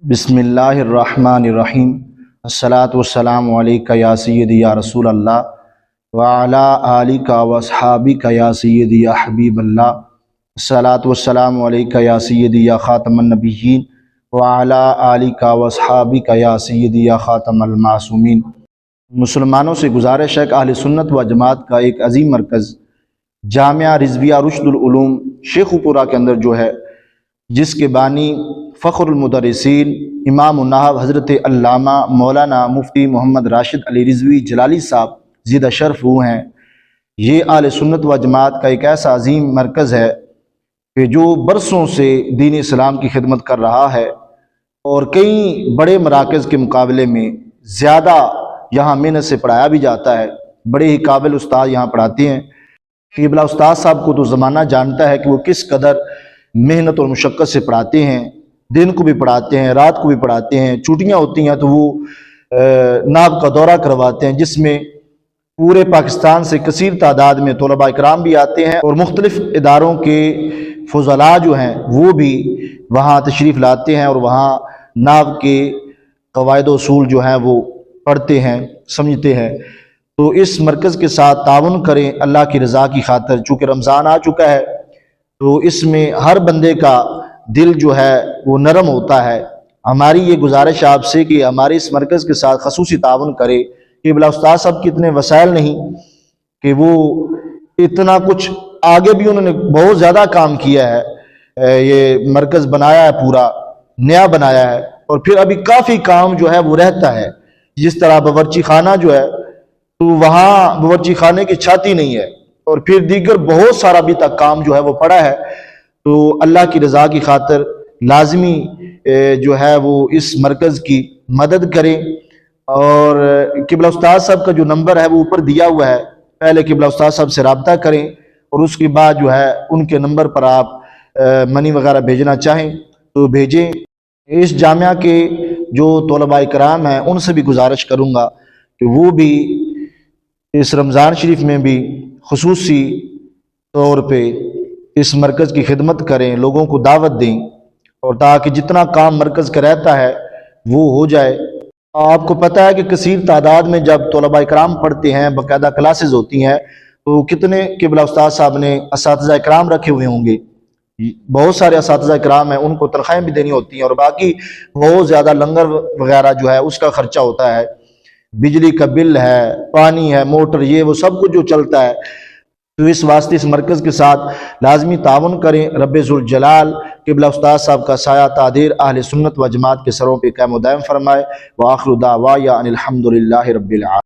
بسم اللہ الرحمن الرحیم الصلاۃ والسلام علیکہ یا سیدی یا رسول اللہ وعلی آلک واصحابک یا سیدی یا حبیب اللہ الصلاۃ والسلام علیکہ یا سیدی یا خاتم النبیین وعلی آلک واصحابک یا سیدی یا خاتم المعصومین۔ مسلمانوں سے گزارش ہے کہ اہل سنت و جماعت کا ایک عظیم مرکز جامعہ رضویہ رشد العلوم شیخو پورہ کے اندر جو ہے، جس کے بانی فخر المدرسین امام النحو حضرت علامہ مولانا مفتی محمد راشد علی رضوی جلالی صاحب زیدہ شرف ہوئے ہیں، یہ اہل سنت و جماعت کا ایک ایسا عظیم مرکز ہے کہ جو برسوں سے دین اسلام کی خدمت کر رہا ہے اور کئی بڑے مراکز کے مقابلے میں زیادہ یہاں محنت سے پڑھایا بھی جاتا ہے۔ بڑے ہی قابل استاد یہاں پڑھاتے ہیں۔ قبلہ استاد صاحب کو تو زمانہ جانتا ہے کہ وہ کس قدر محنت اور مشقت سے پڑھاتے ہیں، دن کو بھی پڑھاتے ہیں، رات کو بھی پڑھاتے ہیں، چھٹیاں ہوتی ہیں تو وہ ناب کا دورہ کرواتے ہیں، جس میں پورے پاکستان سے کثیر تعداد میں طلباء اکرام بھی آتے ہیں اور مختلف اداروں کے فضلاء جو ہیں وہ بھی وہاں تشریف لاتے ہیں اور وہاں ناب کے قواعد و اصول جو ہیں وہ پڑھتے ہیں، سمجھتے ہیں۔ تو اس مرکز کے ساتھ تعاون کریں اللہ کی رضا کی خاطر، چونکہ رمضان آ چکا ہے تو اس میں ہر بندے کا دل جو ہے وہ نرم ہوتا ہے۔ ہماری یہ گزارش آپ سے کہ ہمارے اس مرکز کے ساتھ خصوصی تعاون کرے۔ کہ بلا استاد صاحب کے اتنے وسائل نہیں کہ وہ اتنا کچھ، آگے بھی انہوں نے بہت زیادہ کام کیا ہے، یہ مرکز بنایا ہے، پورا نیا بنایا ہے، اور پھر ابھی کافی کام جو ہے وہ رہتا ہے۔ جس طرح باورچی خانہ جو ہے تو وہاں باورچی خانے کی چھاتی نہیں ہے، اور پھر دیگر بہت سارا ابھی تک کام جو ہے وہ پڑا ہے۔ تو اللہ کی رضا کی خاطر لازمی جو ہے وہ اس مرکز کی مدد کریں، اور قبلہ استاد صاحب کا جو نمبر ہے وہ اوپر دیا ہوا ہے، پہلے قبلہ استاد صاحب سے رابطہ کریں اور اس کے بعد جو ہے ان کے نمبر پر آپ منی وغیرہ بھیجنا چاہیں تو بھیجیں۔ اس جامعہ کے جو طلباء کرام ہیں ان سے بھی گزارش کروں گا کہ وہ بھی اس رمضان شریف میں بھی خصوصی طور پہ اس مرکز کی خدمت کریں، لوگوں کو دعوت دیں، اور تاکہ جتنا کام مرکز کا رہتا ہے وہ ہو جائے۔ آپ کو پتہ ہے کہ کثیر تعداد میں جب طلباء اکرام پڑھتے ہیں، باقاعدہ کلاسز ہوتی ہیں، تو کتنے قبلہ استاد صاحب نے اساتذہ اکرام رکھے ہوئے ہوں گے، بہت سارے اساتذہ اکرام ہیں، ان کو تنخواہیں بھی دینی ہوتی ہیں، اور باقی بہت زیادہ لنگر وغیرہ جو ہے اس کا خرچہ ہوتا ہے، بجلی کا بل ہے، پانی ہے، موٹر، یہ وہ سب کچھ جو چلتا ہے۔ تو اس واسطے اس مرکز کے ساتھ لازمی تعاون کریں۔ رب ذوالجلال قبلہ استاد صاحب کا سایہ تادیر اہل سنت و جماعت کے سروں پہ قائم و دائم فرمائے۔ وآخر دعوانا ان الحمد للہ رب العالمین۔